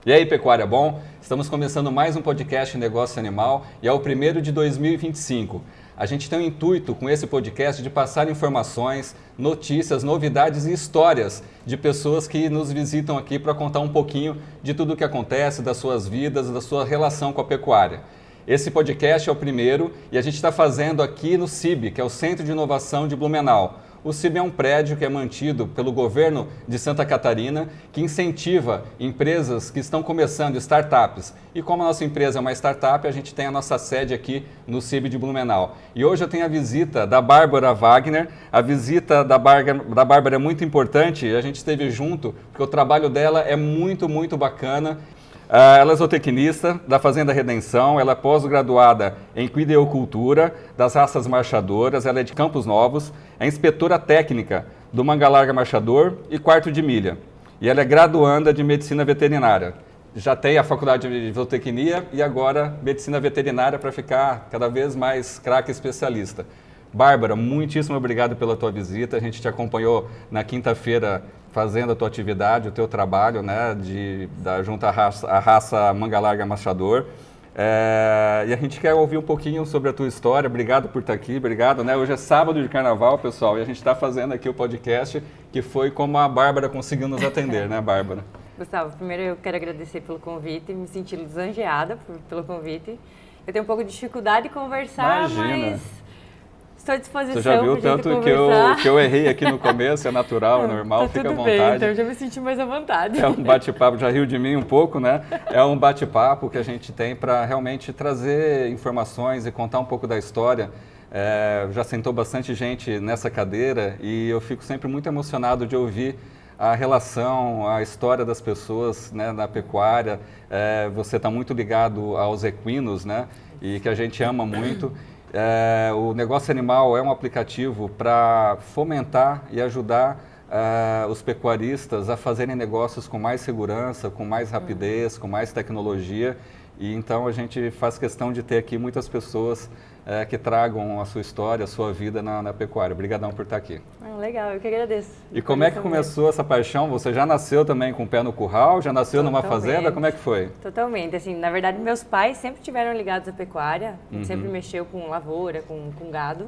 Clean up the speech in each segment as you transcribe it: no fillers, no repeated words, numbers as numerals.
E aí, pecuária, bom? Estamos começando mais um podcast Negócio Animal e é o primeiro de 2025. A gente tem o intuito com esse podcast de passar informações, notícias, novidades e histórias de pessoas que nos visitam aqui para contar um pouquinho de tudo o que acontece, das suas vidas, da sua relação com a pecuária. Esse podcast é o primeiro e a gente está fazendo aqui no CIB, que é o Centro de Inovação de Blumenau. O CIB é um prédio que é mantido pelo governo de Santa Catarina, que incentiva empresas que estão começando, startups. E como a nossa empresa é uma startup, a gente tem a nossa sede aqui no CIB de Blumenau. E hoje eu tenho a visita da Bárbara Wagner. A visita da Bárbara é muito importante, a gente esteve junto, porque o trabalho dela é muito bacana. Ela é zootecnista da Fazenda Redenção, ela é pós-graduada em quideocultura das raças marchadoras, ela é de Campos Novos, é inspetora técnica do Manga Larga Marchador e Quarto de Milha. E ela é graduanda de Medicina Veterinária. Já tem a faculdade de zootecnia e agora Medicina Veterinária para ficar cada vez mais craque especialista. Bárbara, muitíssimo obrigado pela tua visita, a gente te acompanhou na quinta-feira fazendo a tua atividade, o teu trabalho, né, junto à raça Manga Larga Marchador. E a gente quer ouvir um pouquinho sobre a tua história. Obrigado por estar aqui, obrigado. Né? Hoje é sábado de carnaval, pessoal, e a gente está fazendo aqui o podcast, que foi como a Bárbara conseguiu nos atender, né, Bárbara? Gustavo, primeiro eu quero agradecer pelo convite, me senti lisonjeada pelo convite. Eu tenho um pouco de dificuldade de conversar, Imagina. Mas estou à disposição. Você já viu tanto que eu errei aqui no começo, é natural, é normal, fica à vontade. Bem, então eu já me senti mais à vontade. É um bate-papo, já riu de mim um pouco, né? É um bate-papo que a gente tem para realmente trazer informações e contar um pouco da história. Já sentou bastante gente nessa cadeira e eu fico sempre muito emocionado de ouvir a relação, a história das pessoas, né, na pecuária. Você está muito ligado aos equinos, né? E que a gente ama muito. O Negócio Animal é um aplicativo para fomentar e ajudar os pecuaristas a fazerem negócios com mais segurança, com mais rapidez, com mais tecnologia. E então a gente faz questão de ter aqui muitas pessoas que tragam a sua história, a sua vida na pecuária. Obrigadão por estar aqui. Legal, eu que agradeço. E como é que começou essa paixão? Você já nasceu também com o pé no curral? Já nasceu numa fazenda? Como é que foi? Totalmente. Assim, na verdade, meus pais sempre tiveram ligados à pecuária. A gente sempre mexeu com lavoura, com gado.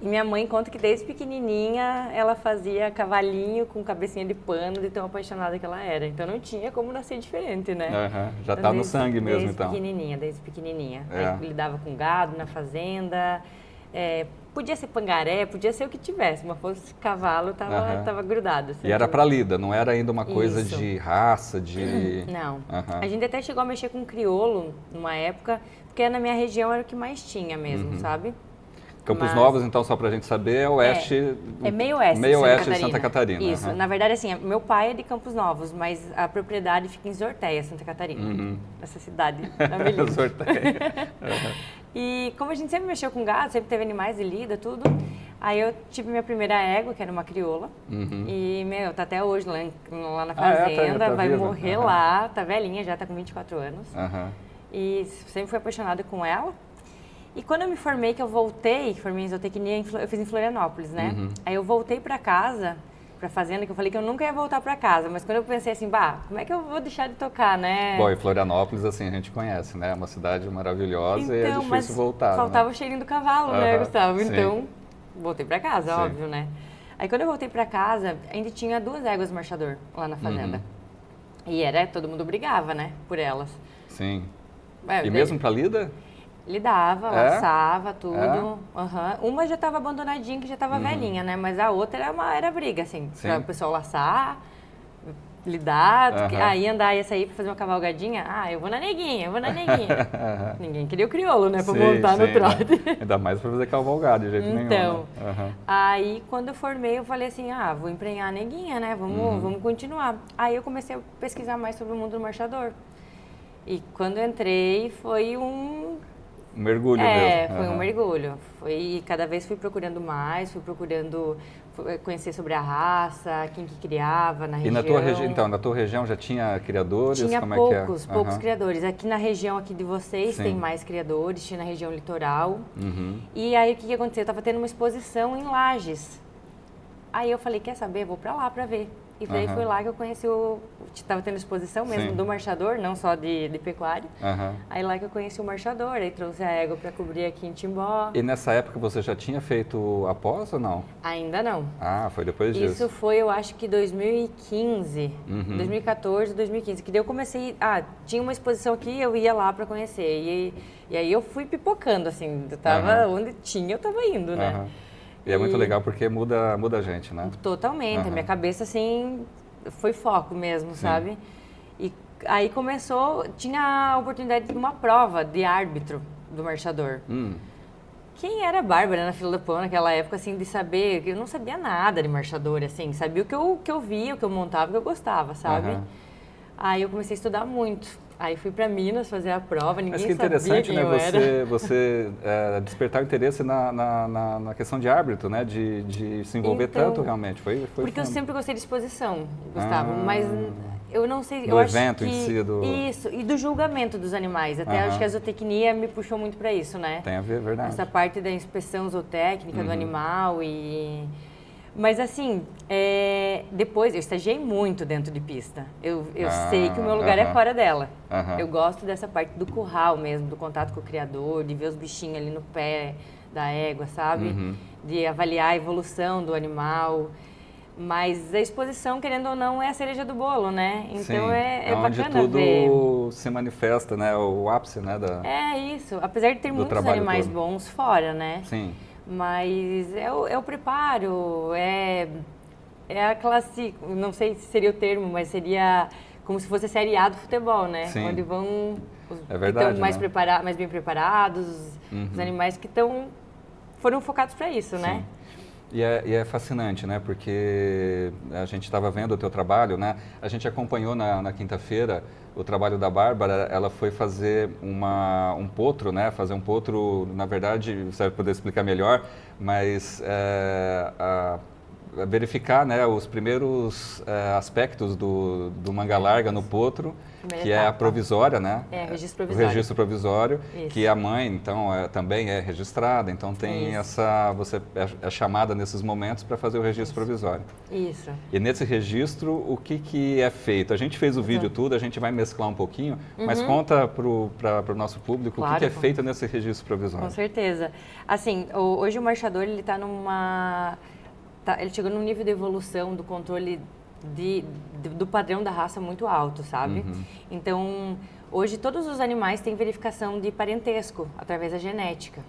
E minha mãe conta que desde pequenininha ela fazia cavalinho com cabecinha de pano, de tão apaixonada que ela era. Então não tinha como nascer diferente, né? Já está no sangue mesmo, então. Desde pequenininha. Aí lidava com gado na fazenda. Podia ser pangaré, podia ser o que tivesse, mas fosse cavalo, tava grudado. Assim, e era para lida, não era ainda uma coisa de raça, de... Não. A gente até chegou a mexer com crioulo numa época, porque na minha região era o que mais tinha mesmo, sabe? Campos Novos, então, só para a gente saber, é oeste... É meio oeste, meio oeste de Santa Catarina. Isso. Na verdade, assim, meu pai é de Campos Novos, mas a propriedade fica em Zorteia, Santa Catarina. Essa cidade. Zorteia. E como a gente sempre mexeu com gado, sempre teve animais de lida, tudo, aí eu tive minha primeira égua, que era uma crioula, e, tá até hoje lá na fazenda, vai viva. Morrer lá, tá velhinha, já tá com 24 anos, e sempre fui apaixonada com ela. E quando eu me formei, que eu formei em zootecnia, eu fiz em Florianópolis, né? Aí eu voltei para casa, para fazenda, que eu falei que eu nunca ia voltar para casa, mas quando eu pensei assim, como é que eu vou deixar de tocar, né? Bom, e Florianópolis, assim, a gente conhece, né? É uma cidade maravilhosa então, e é difícil voltar. Faltava o cheirinho do cavalo, né, Gustavo? Então, voltei para casa, óbvio, né? Aí quando eu voltei para casa, ainda tinha 2 éguas marchador lá na fazenda. E todo mundo brigava, né, por elas. Sim. E mesmo para lida? Lidava, laçava, tudo. Uma já estava abandonadinha, que já estava velhinha, né? Mas a outra era briga, assim, para o pessoal laçar, lidar, aí andar e sair para fazer uma cavalgadinha. Eu vou na neguinha, Ninguém queria o crioulo, né? Para montar no trote. Né? Ainda mais para fazer cavalgada, de jeito nenhum. Então, aí quando eu formei, eu falei assim, vou emprenhar a neguinha, né? Vamos continuar. Aí eu comecei a pesquisar mais sobre o mundo do marchador. E quando eu entrei, foi um mergulho mesmo. Foi um mergulho. Cada vez fui procurando mais, fui procurando conhecer sobre a raça, quem que criava na região. E na tua região já tinha criadores? Tinha Como poucos criadores. Aqui na região aqui de vocês tem mais criadores, tinha na região litoral. E aí o que aconteceu? Eu estava tendo uma exposição em Lages. Aí eu falei, quer saber? Vou para lá para ver. E daí foi lá que eu conheci estava tendo exposição mesmo do marchador, não só de pecuária. Aí lá que eu conheci o marchador, aí trouxe a égua para cobrir aqui em Timbó. E nessa época você já tinha feito a pós ou não? Ainda não. Ah, foi depois disso. Isso foi, eu acho que 2015, 2014, 2015, que daí eu comecei, tinha uma exposição aqui, eu ia lá para conhecer. E aí eu fui pipocando, assim, eu tava onde tinha, eu tava indo, né? E é muito legal porque muda a gente, né? Totalmente, a minha cabeça, assim, foi foco mesmo, sabe? E aí tinha a oportunidade de uma prova de árbitro do marchador. Quem era a Bárbara na fila do pão naquela época, assim, de saber, eu não sabia nada de marchador, assim, sabia o que eu via, o que eu montava, o que eu gostava, sabe? Aí eu comecei a estudar muito. Aí fui para Minas fazer a prova, ninguém sabia quem eu era. Mas que interessante, né, você despertar o interesse na questão de árbitro, né, de se envolver tanto realmente. Foi porque eu sempre gostei de exposição, Gustavo, mas eu não sei... Do evento em si, Isso, e do julgamento dos animais. Até acho que a zootecnia me puxou muito para isso, né? Tem a ver, verdade. Essa parte da inspeção zootécnica do animal e... Mas assim, depois eu estagiei muito dentro de pista. Eu sei que o meu lugar é fora dela. Eu gosto dessa parte do curral mesmo, do contato com o criador, de ver os bichinhos ali no pé da égua, sabe? De avaliar a evolução do animal. Mas a exposição, querendo ou não, é a cereja do bolo, né? Então é onde bacana tudo ver. Se manifesta, né? O ápice, né? É isso. Apesar de ter muitos animais bons fora, né? Sim. Mas é o preparo, é a classe, não sei se seria o termo, mas seria como se fosse a Série A do futebol, né? Sim. Onde vão os que estão mais bem preparados, os animais que foram focados para isso, né? E é fascinante, né? Porque a gente estava vendo o teu trabalho, né? A gente acompanhou na quinta-feira o trabalho da Bárbara. Ela foi fazer um potro, né? Fazer um potro, na verdade, você vai poder explicar melhor, mas verificar, né, os primeiros aspectos do manga larga no potro, que é a provisória, né? É, registro provisório. O registro provisório, Isso. que a mãe, então, também é registrada, então tem você é chamada nesses momentos para fazer o registro provisório. Isso. E nesse registro, o que é feito? A gente fez o vídeo tudo, a gente vai mesclar um pouquinho, mas conta para o nosso público o que é feito nesse registro provisório. Com certeza. Assim, hoje o marchador, ele está ele chegou num nível de evolução do controle do padrão da raça muito alto, sabe? Então, hoje todos os animais têm verificação de parentesco através da genética.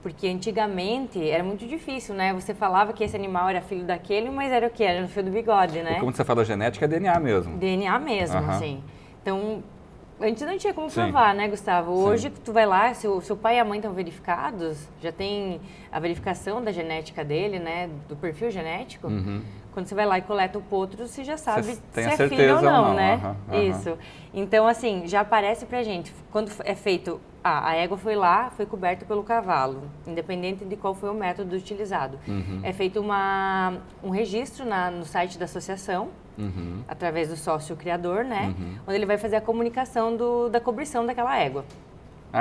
Porque antigamente era muito difícil, né? Você falava que esse animal era filho daquele, mas era o quê? Era no fio do bigode, né? E como você fala genética, é DNA mesmo. DNA mesmo, assim. Então, antes não tinha como provar, né, Gustavo? Hoje, tu vai lá, seu pai e a mãe estão verificados, já tem a verificação da genética dele, né, do perfil genético. Quando você vai lá e coleta o potro, você já sabe se é filho ou não, né? Isso. Então, assim, já aparece pra gente. Quando é feito, a égua foi lá, foi coberta pelo cavalo, independente de qual foi o método utilizado. É feito um registro no site da associação, através do sócio criador, né? Onde ele vai fazer a comunicação da cobrição daquela égua.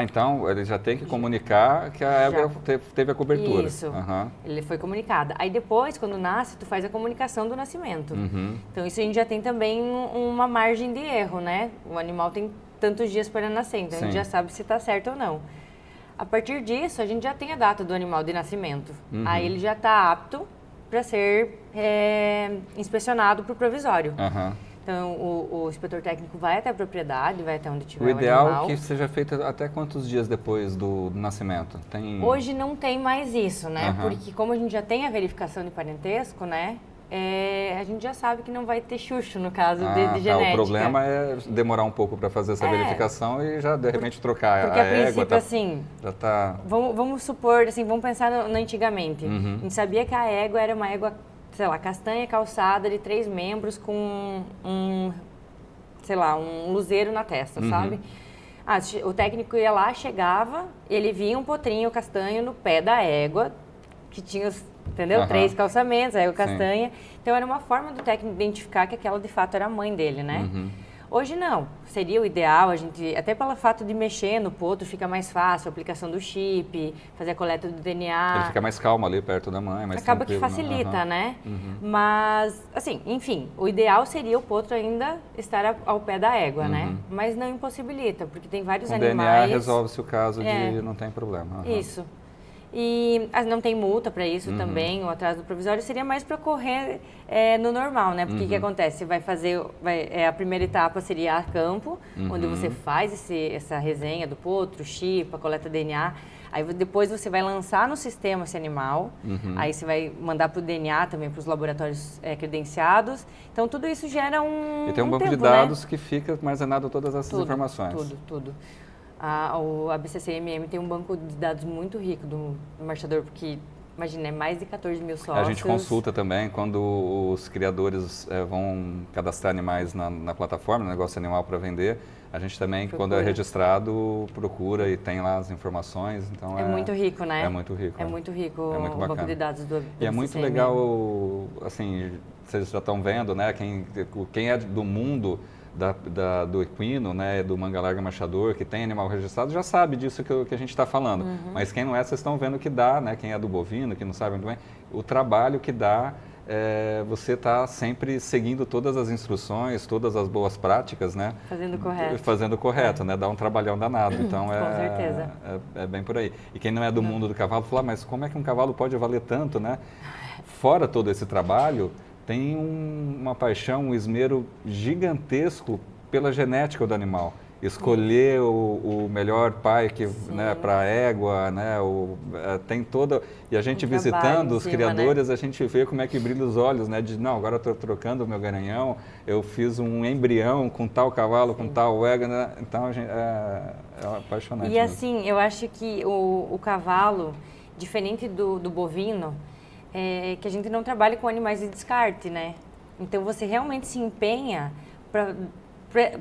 Então ele já tem que comunicar que a égua teve a cobertura. Isso, ele foi comunicada. Aí depois, quando nasce, tu faz a comunicação do nascimento. Então isso a gente já tem também uma margem de erro, né? O animal tem tantos dias para nascer, então a gente já sabe se está certo ou não. A partir disso, a gente já tem a data do animal de nascimento. Aí ele já está apto para ser inspecionado para o provisório. Então, o inspetor técnico vai até a propriedade, vai até onde tiver o animal. O ideal é que seja feito até quantos dias depois do nascimento? Hoje não tem mais isso, né? Porque como a gente já tem a verificação de parentesco, né? A gente já sabe que não vai ter chucho no caso de genética. O problema é demorar um pouco para fazer essa verificação e já, de repente, trocar porque a égua. Porque, a princípio, assim, já tá... vamos supor, assim, vamos pensar no antigamente. A gente sabia que a égua era uma égua, sei lá, castanha calçada de 3 membros com um luzeiro na testa, sabe? O técnico ia lá, chegava, ele via um potrinho castanho no pé da égua, que tinha os, entendeu? 3 calçamentos, a égua castanha. Então era uma forma do técnico identificar que aquela de fato era a mãe dele, né? Hoje não, seria o ideal, a gente, até pelo fato de mexer no potro fica mais fácil, a aplicação do chip, fazer a coleta do DNA. Ele fica mais calmo ali perto da mãe, mais acaba que tranquilo, facilita, né? Mas, assim, enfim, o ideal seria o potro ainda estar ao pé da égua, né? Mas não impossibilita, porque tem vários animais... O DNA resolve-se o caso de não tem problema. Isso. E não tem multa para isso também, o atraso do provisório seria mais para correr no normal, né? Porque o que acontece? Você vai fazer, a primeira etapa seria a campo, onde você faz essa resenha do potro, chipa, coleta DNA. Aí depois você vai lançar no sistema esse animal, aí você vai mandar para o DNA também, para os laboratórios credenciados. Então tudo isso gera um E tem um banco tempo, de dados que fica armazenado todas essas informações. Tudo. A BCCMM tem um banco de dados muito rico do marchador, porque, imagina, é mais de 14 mil sócios. A gente consulta também quando os criadores vão cadastrar animais na plataforma, Negócio Animal para vender. A gente também, quando é registrado, procura e tem lá as informações. Então é muito rico, né? É muito rico. É muito rico o banco de dados do E é muito legal, assim, vocês já estão vendo, né? Quem é do mundo do equino, né, do manga larga marchador, que tem animal registrado, já sabe disso que a gente está falando. Mas quem não é, vocês estão vendo que dá, né? Quem é do bovino, que não sabe muito bem, o trabalho que dá, você está sempre seguindo todas as instruções, todas as boas práticas, né? Fazendo correto, né? Dá um trabalhão danado. Então, com certeza. É bem por aí. E quem não é do mundo do cavalo, fala, mas como é que um cavalo pode valer tanto, né? Fora todo esse trabalho, tem uma paixão, um esmero gigantesco pela genética do animal. Escolher o melhor pai né, para a égua, né, tem toda... E a gente visitando os criadores, né? A gente vê como é que brilha os olhos, né? Não, agora estou trocando o meu garanhão, eu fiz um embrião com tal cavalo, com tal égua, né? Então, é apaixonante. E assim, eu acho que o cavalo, diferente do bovino, que a gente não trabalha com animais de descarte, né? Então você realmente se empenha para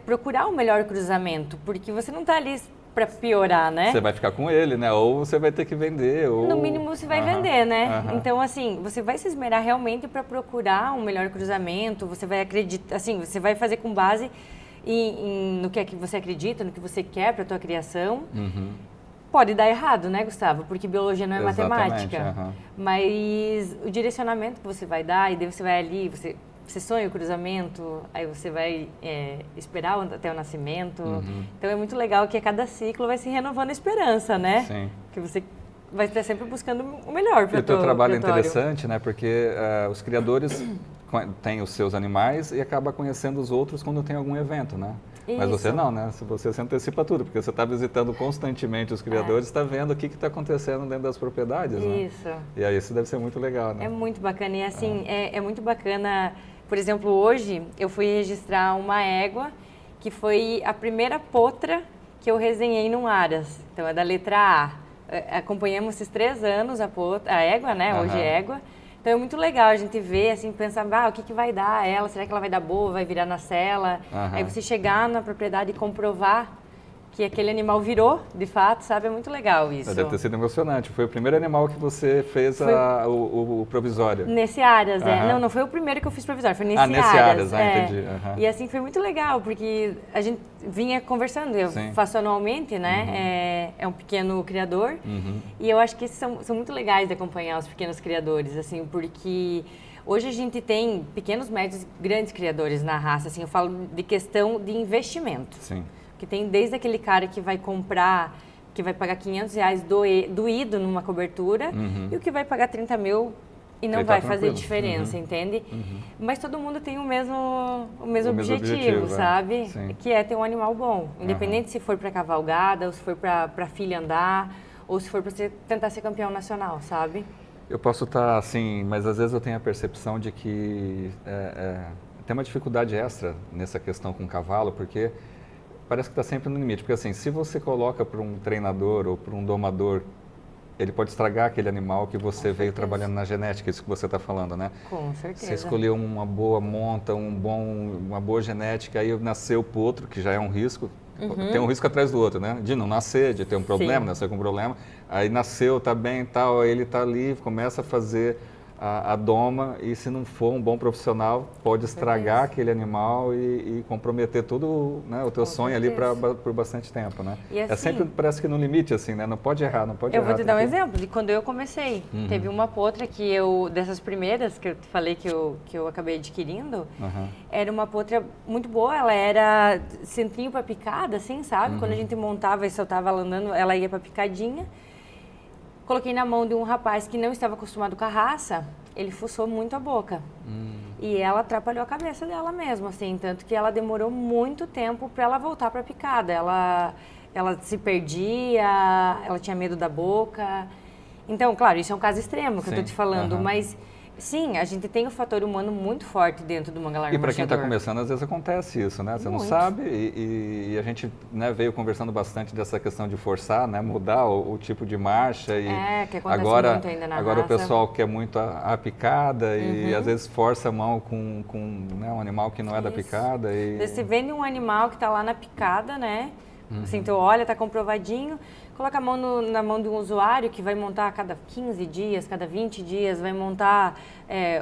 procurar o melhor cruzamento, porque você não está ali para piorar, né? Você vai ficar com ele, né? Ou você vai ter que vender, ou... No mínimo você vai vender, né? Então, assim, você vai se esmerar realmente para procurar um melhor cruzamento, você vai acreditar, assim, você vai fazer com base no que é que você acredita, no que você quer para a tua criação. Pode dar errado, né, Gustavo? Porque biologia não é matemática. Mas o direcionamento que você vai dar, e daí você vai ali, você sonha o cruzamento, aí você vai esperar até o nascimento. Então é muito legal que a cada ciclo vai se renovando a esperança, né? Sim. Que você vai estar sempre buscando o melhor para o teu trabalho é interessante, né? Porque os criadores têm os seus animais e acabam conhecendo os outros quando tem algum evento, né? Isso. Mas você não, né? Você se antecipa tudo, porque você está visitando constantemente os criadores, está vendo o que está acontecendo dentro das propriedades, né? Isso. E aí isso deve ser muito legal, né? É muito bacana. E assim, é muito bacana. Por exemplo, hoje eu fui registrar uma égua que foi a primeira potra que eu resenhei no Aras. Então é da letra A. Acompanhamos esses 3 anos a égua, né? Hoje é égua. Então é muito legal a gente ver, assim, pensar, o que vai dar a ela? Será que ela vai dar boa, vai virar na sela? Aí você chegar na propriedade e comprovar que aquele animal virou, de fato, sabe? É muito legal isso. Deve ter sido emocionante. Foi o primeiro animal que você fez o provisório. Nesse Aras, Não foi o primeiro que eu fiz provisório, foi nesse Aras. Entendi. E assim, foi muito legal, porque a gente vinha conversando, eu faço anualmente, né? É um pequeno criador. E eu acho que esses são muito legais de acompanhar os pequenos criadores, assim, porque... Hoje a gente tem pequenos, médios, grandes criadores na raça, assim, eu falo de questão de investimento. Sim. Que tem desde aquele cara que vai comprar, que vai pagar R$500 doído numa cobertura, e o que vai pagar 30 mil e não vai fazer diferença, entende? Mas todo mundo tem o mesmo objetivo, sabe? Que é ter um animal bom. Independente se for para cavalgada, ou se for para filha andar, ou se for para tentar ser campeão nacional, sabe? Eu posso estar assim, mas às vezes eu tenho a percepção de que tem uma dificuldade extra nessa questão com o cavalo, porque parece que está sempre no limite. Porque assim, se você coloca para um treinador ou para um domador, ele pode estragar aquele animal que você veio trabalhando na genética, isso que você está falando, né? Com certeza. Você escolheu uma boa monta, uma boa genética, aí nasceu o potro, que já é um risco. Tem um risco atrás do outro, né? De não nascer, de ter um problema, nascer com um problema. Aí nasceu, tá bem e tal, aí ele tá ali, começa a fazer a doma e se não for um bom profissional, pode estragar aquele animal e comprometer todo, né, o teu sonho ali por bastante tempo, né? E assim, é sempre, parece que no limite, assim, né? Não pode errar, não pode errar. Eu vou te dar um exemplo de quando eu comecei. Teve uma potra que dessas primeiras que eu te falei que eu acabei adquirindo, era uma potra muito boa, ela era centrinho para picada, assim, sabe? Quando a gente montava e soltava ela andando, ela ia para picadinha. Coloquei na mão de um rapaz que não estava acostumado com a raça, ele fuçou muito a boca. E ela atrapalhou a cabeça dela mesmo, assim, tanto que ela demorou muito tempo para ela voltar para a picada. Ela se perdia, ela tinha medo da boca. Então, claro, isso é um caso extremo que eu estou te falando, mas... Sim, a gente tem o fator humano muito forte dentro do manga-larga E para quem está marchador. começando, às vezes acontece isso, né? Você não sabe e a gente, né, veio conversando bastante dessa questão de forçar, né? Mudar o tipo de marcha. Que acontece muito ainda na agora raça. O pessoal quer muito a picada e às vezes força a mão com né, um animal que não é da picada. Você vende um animal que está lá na picada, né? Assim, tu olha, está comprovadinho, coloca a mão na mão de um usuário que vai montar a cada 15 dias, cada 20 dias, vai montar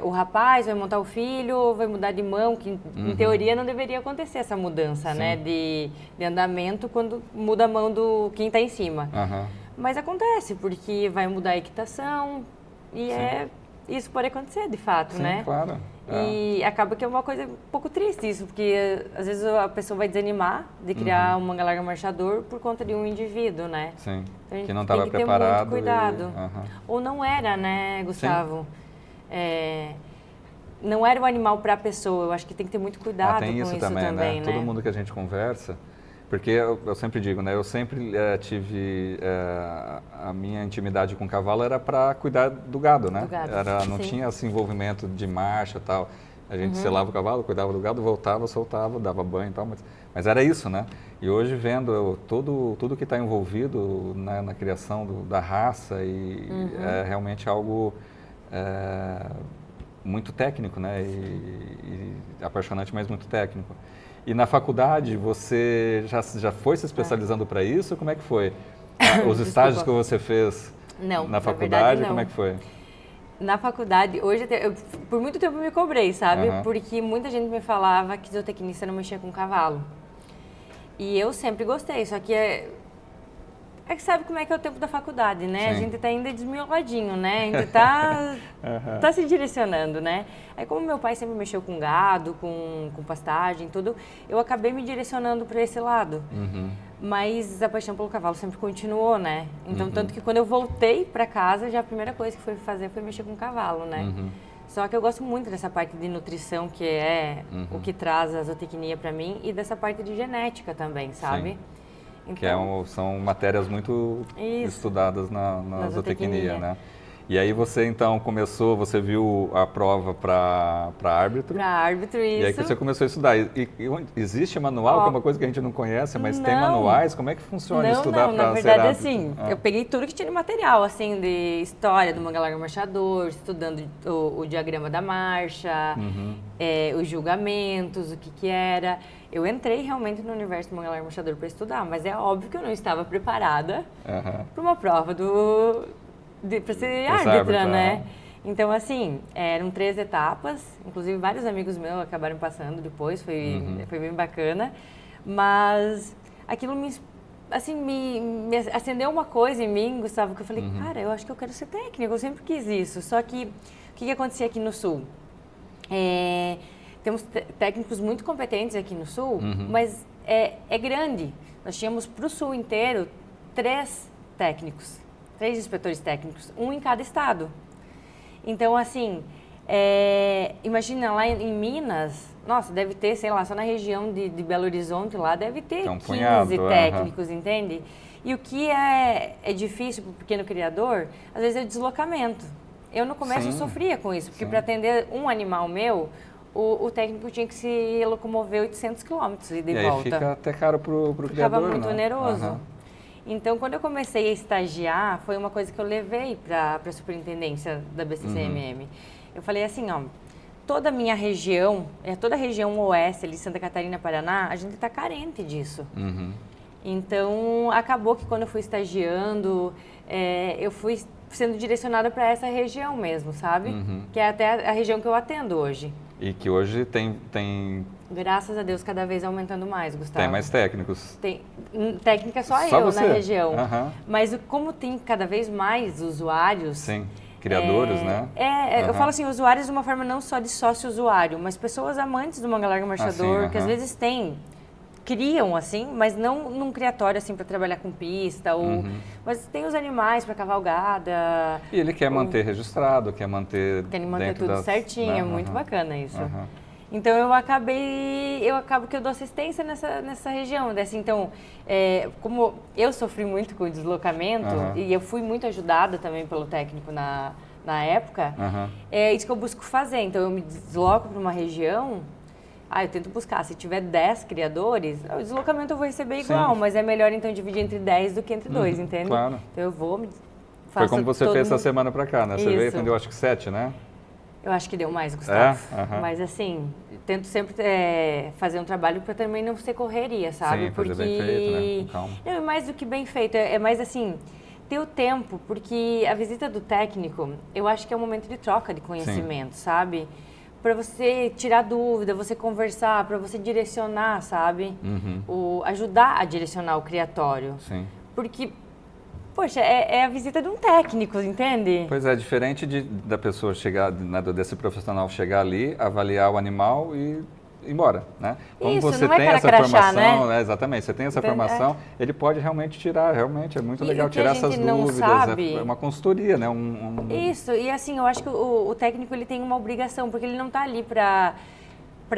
o rapaz, vai montar o filho, vai mudar de mão, que em teoria não deveria acontecer essa mudança, né, de andamento quando muda a mão do quem está em cima. Mas acontece, porque vai mudar a equitação e isso pode acontecer de fato, né? Claro. E acaba que é uma coisa um pouco triste isso, porque às vezes a pessoa vai desanimar de criar um manga-larga marchador por conta de um indivíduo, né? Sim, então, que não estava preparado. Tem que ter muito cuidado. Ou não era, né, Gustavo? Não era o animal para a pessoa, eu acho que tem que ter muito cuidado tem com isso isso também, né? Todo mundo que a gente conversa, porque eu sempre digo, né? Eu sempre tive a minha intimidade com o cavalo era para cuidar do gado, né? Do gado, não tinha esse envolvimento de marcha e tal. A gente selava o cavalo, cuidava do gado, voltava, soltava, dava banho e tal. Mas era isso, né? E hoje vendo tudo que está envolvido na criação da raça é realmente algo muito técnico, né? E apaixonante, mas muito técnico. E na faculdade, você já foi se especializando para isso? Como é que foi? Os estágios que você fez na faculdade, como é que foi? Na faculdade, hoje, por muito tempo eu me cobrei, sabe? Porque muita gente me falava que zootecnista não mexia com cavalo. E eu sempre gostei, só que é que sabe como é que é o tempo da faculdade, né? Sim. A gente tá ainda desmioladinho, né? A gente tá se direcionando, né? Aí como meu pai sempre mexeu com gado, com pastagem, tudo, eu acabei me direcionando para esse lado. Mas a paixão pelo cavalo sempre continuou, né? Então, tanto que quando eu voltei para casa, já a primeira coisa que fui fazer foi mexer com cavalo, né? Só que eu gosto muito dessa parte de nutrição, que é o que traz a zootecnia para mim, e dessa parte de genética também, sabe? Sim. Então, são matérias muito estudadas na zootecnia, né? E aí você então você viu a prova para árbitro? Para árbitro, isso. E aí que você começou a estudar. E existe manual, que é uma coisa que a gente não conhece, mas tem manuais? Como é que funciona estudar para ser árbitro? Na verdade, assim, eu peguei tudo que tinha de material, assim, de história do manga-larga marchador, estudando o diagrama da marcha, os julgamentos, o que era. Eu entrei realmente no universo do manga-larga marchador para estudar, mas é óbvio que eu não estava preparada para uma prova para ser árbitra, né? Então, assim, eram 3 etapas, inclusive vários amigos meus acabaram passando depois, foi bem bacana, mas aquilo me acendeu uma coisa em mim, Gustavo, que eu falei, cara, eu acho que eu quero ser técnico, eu sempre quis isso, só que o que acontecia aqui no Sul? Temos técnicos muito competentes aqui no Sul, mas é grande. Nós tínhamos para o Sul inteiro 3 técnicos, 3 inspetores técnicos, um em cada estado. Então, assim, imagina lá em Minas, nossa, deve ter, sei lá, só na região de Belo Horizonte lá, deve ter 15 técnicos, entende? E o que é difícil para o pequeno criador, às vezes é o deslocamento. Eu no começo eu sofria com isso, porque para atender um animal meu, o técnico tinha que se locomover 800 quilômetros e de volta. E aí fica até caro para o criador, ficava muito oneroso. Então, quando eu comecei a estagiar, foi uma coisa que eu levei para a superintendência da BCCMM. Eu falei assim, ó, toda a minha região, toda a região oeste, ali, Santa Catarina, Paraná, a gente está carente disso. Então, acabou que quando eu fui estagiando, eu fui sendo direcionada para essa região mesmo, sabe? Que é até a região que eu atendo hoje. E que hoje tem... Graças a Deus, cada vez aumentando mais, Gustavo. Tem mais técnicos. Tem técnica só eu você? Na região. Mas como tem cada vez mais usuários... Sim, criadores, né? Eu falo assim, usuários de uma forma não só de sócio-usuário, mas pessoas amantes do manga larga marchador, que às vezes criam assim, mas não num criatório assim para trabalhar com pista, mas tem os animais para cavalgada. E ele quer manter registrado, quer manter tudo certinho, é muito bacana isso. Então eu acabo que eu dou assistência nessa região, assim, então como eu sofri muito com o deslocamento e eu fui muito ajudada também pelo técnico na época, é isso que eu busco fazer. Então eu me desloco para uma região. Eu tento buscar. Se tiver 10 criadores, o deslocamento eu vou receber igual, mas é melhor então dividir entre 10 do que entre 2, entende? Claro. Então eu vou, Foi como você fez essa semana pra cá, né? Você veio e atendeu acho que 7, né? Eu acho que deu mais, Gustavo. Mas assim, tento sempre fazer um trabalho para também não ser correria, sabe? Sim, fazer bem feito, né? Com calma. Não, é mais do que bem feito. É mais assim, ter o tempo, porque a visita do técnico, eu acho que é um momento de troca de conhecimento, sabe? Para você tirar dúvida, você conversar, para você direcionar, sabe? Ajudar a direcionar o criatório. Sim. Porque, poxa, é a visita de um técnico, entende? Pois é, diferente da pessoa chegar, desse profissional chegar ali, avaliar o animal e ir embora, né? Como Isso, você não é tem essa crachá, formação, né? Exatamente, você tem essa formação, ele pode realmente tirar, realmente é muito legal tirar essas dúvidas, é uma consultoria, né? Isso, e assim, eu acho que o técnico ele tem uma obrigação, porque ele não está ali para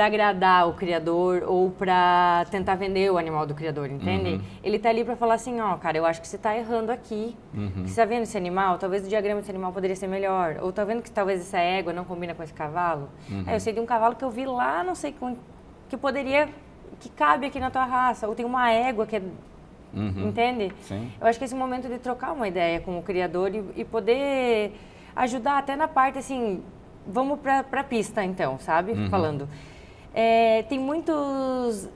agradar o criador ou para tentar vender o animal do criador, entende? Ele está ali para falar assim, cara, eu acho que você está errando aqui, você está vendo esse animal, talvez o diagrama desse animal poderia ser melhor, ou está vendo que talvez essa égua não combina com esse cavalo. Eu sei de um cavalo que eu vi lá, não sei que cabe aqui na tua raça, ou tem uma égua que é... Entende? Sim. Eu acho que esse momento de trocar uma ideia com o criador e poder ajudar até na parte assim, vamos para a pista então, sabe? Falando. Tem os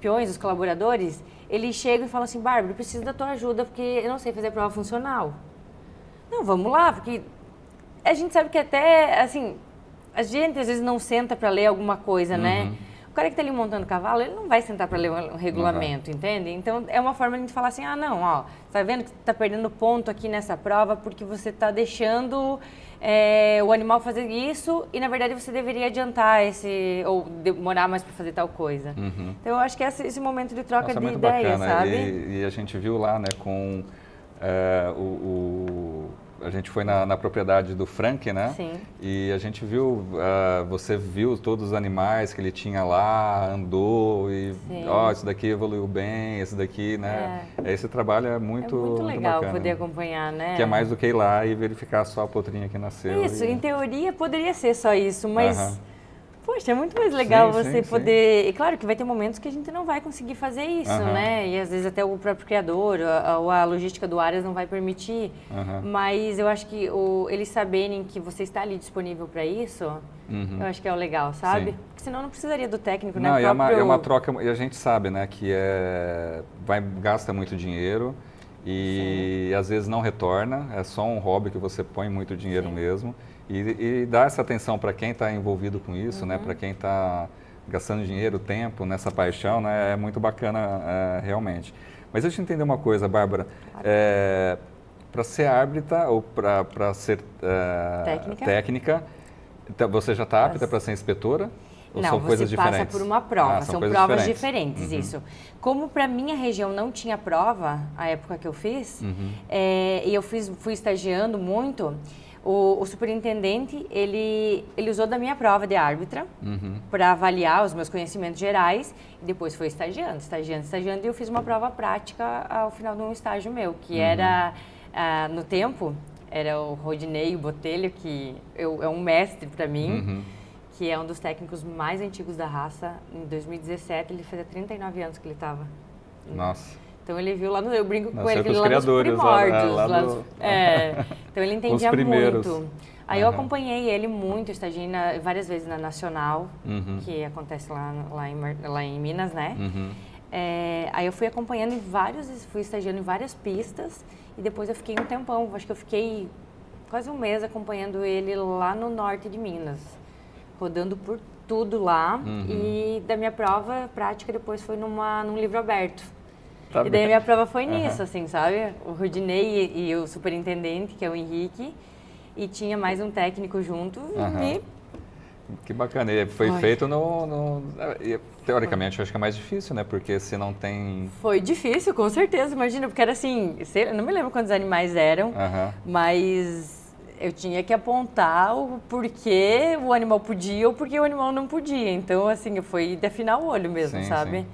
peões, os colaboradores, eles chegam e falam assim, Bárbara, eu preciso da tua ajuda porque eu não sei fazer prova funcional. Não, vamos lá, porque a gente sabe que até, assim, a gente às vezes não senta para ler alguma coisa, né? O cara que está ali montando cavalo, ele não vai sentar para ler um regulamento, entende? Então, é uma forma de a gente falar assim, tá vendo que está perdendo ponto aqui nessa prova porque você está deixando o animal fazer isso e, na verdade, você deveria adiantar ou demorar mais para fazer tal coisa. Então, eu acho que esse momento de troca de ideias, sabe? E a gente viu lá, né, com a gente foi na propriedade do Frank, né? Sim. E a gente viu, você viu todos os animais que ele tinha lá, andou e, isso daqui evoluiu bem, esse daqui, né? Esse trabalho é muito legal bacana, poder acompanhar, né? Que é mais do que ir lá e verificar só a potrinha que nasceu. Isso, em teoria poderia ser só isso, mas... Poxa, é muito mais legal você poder... E claro que vai ter momentos que a gente não vai conseguir fazer isso, né? E às vezes até o próprio criador, ou a logística do Aras não vai permitir. Mas eu acho que eles saberem que você está ali disponível para isso, eu acho que é o legal, sabe? Sim. Porque senão não precisaria do técnico, não, né? É uma troca, e a gente sabe, né, que gasta muito dinheiro e às vezes não retorna, é só um hobby que você põe muito dinheiro mesmo. E dar essa atenção para quem está envolvido com isso, né? Para quem está gastando dinheiro, tempo nessa paixão, né? É muito bacana realmente. Mas deixa eu entender uma coisa, Bárbara. Para ser árbitra ou para ser técnica, você já está apta para ser inspetora? Ou não, são coisas você passa diferentes? por uma prova, são provas diferentes, isso. Como para minha região não tinha prova, a época que eu fiz, e eu fui estagiando muito... O superintendente, ele usou da minha prova de árbitra para avaliar os meus conhecimentos gerais e depois foi estagiando, e eu fiz uma prova prática ao final de um estágio meu, que era, no tempo, era o Rodinei Botelho, que é um mestre para mim, que é um dos técnicos mais antigos da raça. Em 2017, ele fazia 39 anos que ele estava. Nossa! Então ele viu lá eu brinco com lá ele, nos primórdios. Então ele entendia muito. Aí eu acompanhei ele muito, estagiei várias vezes na Nacional, que acontece lá em Minas, né? Aí eu fui acompanhando fui estagiando em várias pistas e depois eu fiquei um tempão, acho que eu fiquei quase um mês acompanhando ele lá no norte de Minas, rodando por tudo lá. E da minha prova prática depois foi num livro aberto. E daí a minha prova foi nisso, assim, sabe? O Rudinei e o superintendente, que é o Henrique, e tinha mais um técnico junto e... Que bacana. E foi feito teoricamente, eu acho que é mais difícil, né? Porque se não tem... Foi difícil, com certeza. Imagina, porque era assim, eu não me lembro quantos animais eram, mas eu tinha que apontar o porquê o animal podia ou porquê o animal não podia. Então, assim, foi de afinar o olho mesmo, sabe? Sim.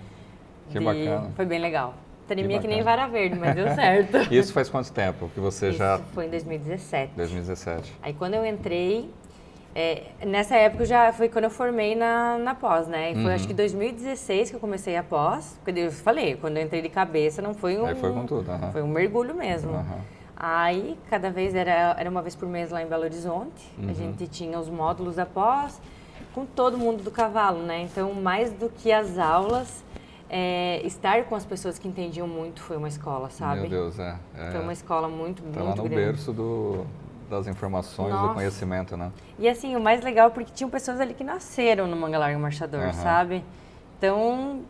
Que bacana. Foi bem legal. Tremia que nem vara verde, mas deu certo. Isso faz quanto tempo que você já... Isso foi em 2017. 2017. Aí quando eu entrei, nessa época já foi quando eu formei na pós, né? E foi acho que 2016 que eu comecei a pós. Porque eu falei, quando eu entrei de cabeça não foi um... Aí foi com tudo. Foi um mergulho mesmo. Aí cada vez era uma vez por mês lá em Belo Horizonte. A gente tinha os módulos da pós com todo mundo do cavalo, né? Então mais do que as aulas... estar com as pessoas que entendiam muito foi uma escola, sabe? Meu Deus, Foi uma escola muito tá lá no grande. berço das informações, do conhecimento, né? E assim, o mais legal é porque tinham pessoas ali que nasceram no Manga Larga Marchador, sabe? Então,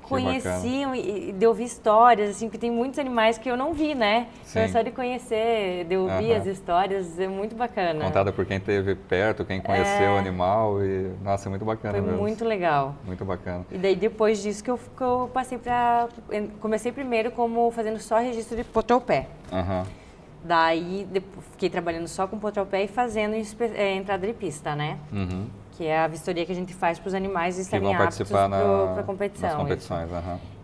conheciam e de ouvir histórias, assim, porque tem muitos animais que eu não vi, né? Então é só de conhecer, de ouvir as histórias, é muito bacana. Contada por quem esteve perto, quem conheceu o animal e... Nossa, é muito bacana mesmo. Foi muito legal. Muito bacana. E daí depois disso que eu passei comecei primeiro como fazendo só registro de potropé. Daí fiquei trabalhando só com potropé e fazendo entrada de pista, né? Que é a vistoria que a gente faz para os animais estarem aptos para competição. Nas competições,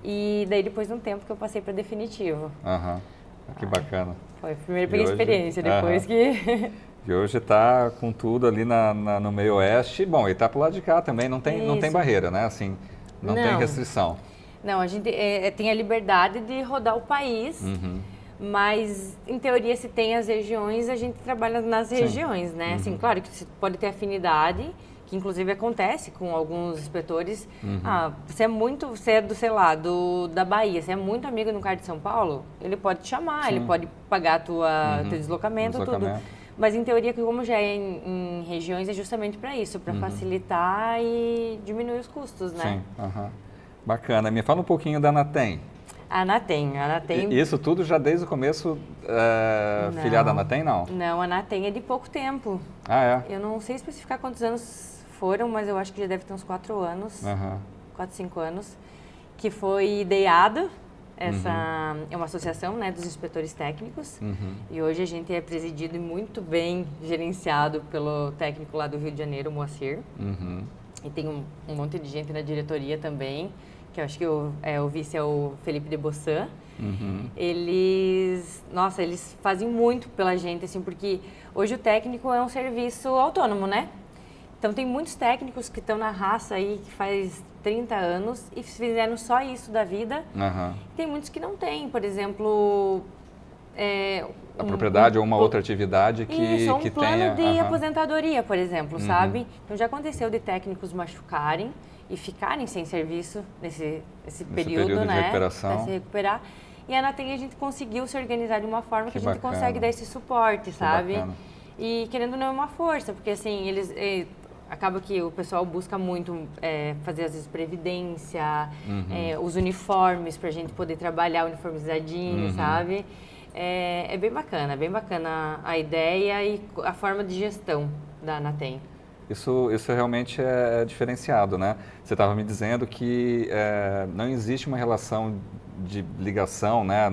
E daí depois de um tempo que eu passei para definitivo. Que bacana. Foi, primeiro peguei experiência, depois que... E hoje está com tudo ali no meio oeste. Bom, e está pro lado de cá também, não tem barreira, né? Assim, não tem restrição. Não, a gente tem a liberdade de rodar o país, mas em teoria se tem as regiões, a gente trabalha nas regiões, né? Assim, claro que você pode ter afinidade, que inclusive acontece com alguns inspetores. Você é do, sei lá, da Bahia, você é muito amigo no cara de São Paulo, ele pode te chamar, ele pode pagar teu deslocamento, tudo. Mas em teoria, como já é em regiões, é justamente para isso, para facilitar e diminuir os custos, né? Sim, bacana. Me fala um pouquinho da Anatem. A Anatem. Isso tudo já desde o começo, filiada à Anatem, não? Não, a Anatem é de pouco tempo. Eu não sei especificar quantos anos foram, mas eu acho que já deve ter uns 4 anos, 4, 5 anos, que foi ideado. Essa é uma associação, né, dos inspetores técnicos e hoje a gente é presidido e muito bem gerenciado pelo técnico lá do Rio de Janeiro, o Moacir. E tem um monte de gente na diretoria também, que eu acho que o vice é o Felipe de Bossan. Eles fazem muito pela gente, assim, porque hoje o técnico é um serviço autônomo, né? Então tem muitos técnicos que estão na raça aí que faz 30 anos e fizeram só isso da vida. Tem muitos que não têm, por exemplo... a propriedade ou uma outra atividade que isso, um plano tenha... de aposentadoria, por exemplo, sabe? Então já aconteceu de técnicos machucarem e ficarem sem serviço nesse período, né? De recuperação. Para se recuperar. E a Anatem a gente conseguiu se organizar de uma forma que a gente consegue dar esse suporte, sabe? Bacana. E querendo ou não é uma força, porque assim, acaba que o pessoal busca muito fazer, às vezes, previdência, os uniformes para a gente poder trabalhar uniformizadinho, sabe? É bem bacana a ideia e a forma de gestão da Anatem. Isso realmente é diferenciado, né? Você estava me dizendo que não existe uma relação de ligação, né?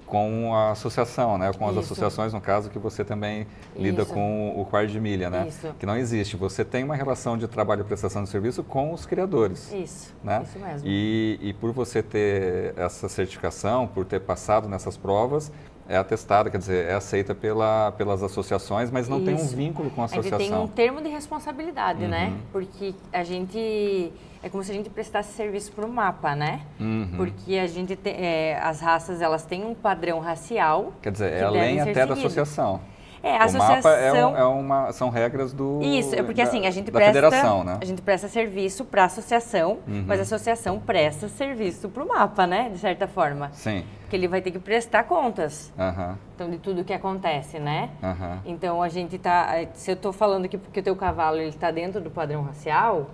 Com a associação, né? Com as associações, no caso, que você também lida com o quarto de milha, né? Que não existe. Você tem uma relação de trabalho e prestação de serviço com os criadores. Isso mesmo. E por você ter essa certificação, por ter passado nessas provas, é atestada, quer dizer, é aceita pelas associações, mas não tem um vínculo com a associação. Tem um termo de responsabilidade, né? Porque a gente... É como se a gente prestasse serviço para o mapa, né? Porque a gente tem, as raças, elas têm um padrão racial. Quer dizer, é além até da associação. A associação... MAPA são regras Isso, é porque assim, a gente da federação, né? A gente presta serviço para a associação, mas a associação presta serviço para o MAPA, né? De certa forma. Sim. Porque ele vai ter que prestar contas. Então, de tudo que acontece, né? Então, a gente se eu estou falando aqui porque o teu cavalo está dentro do padrão racial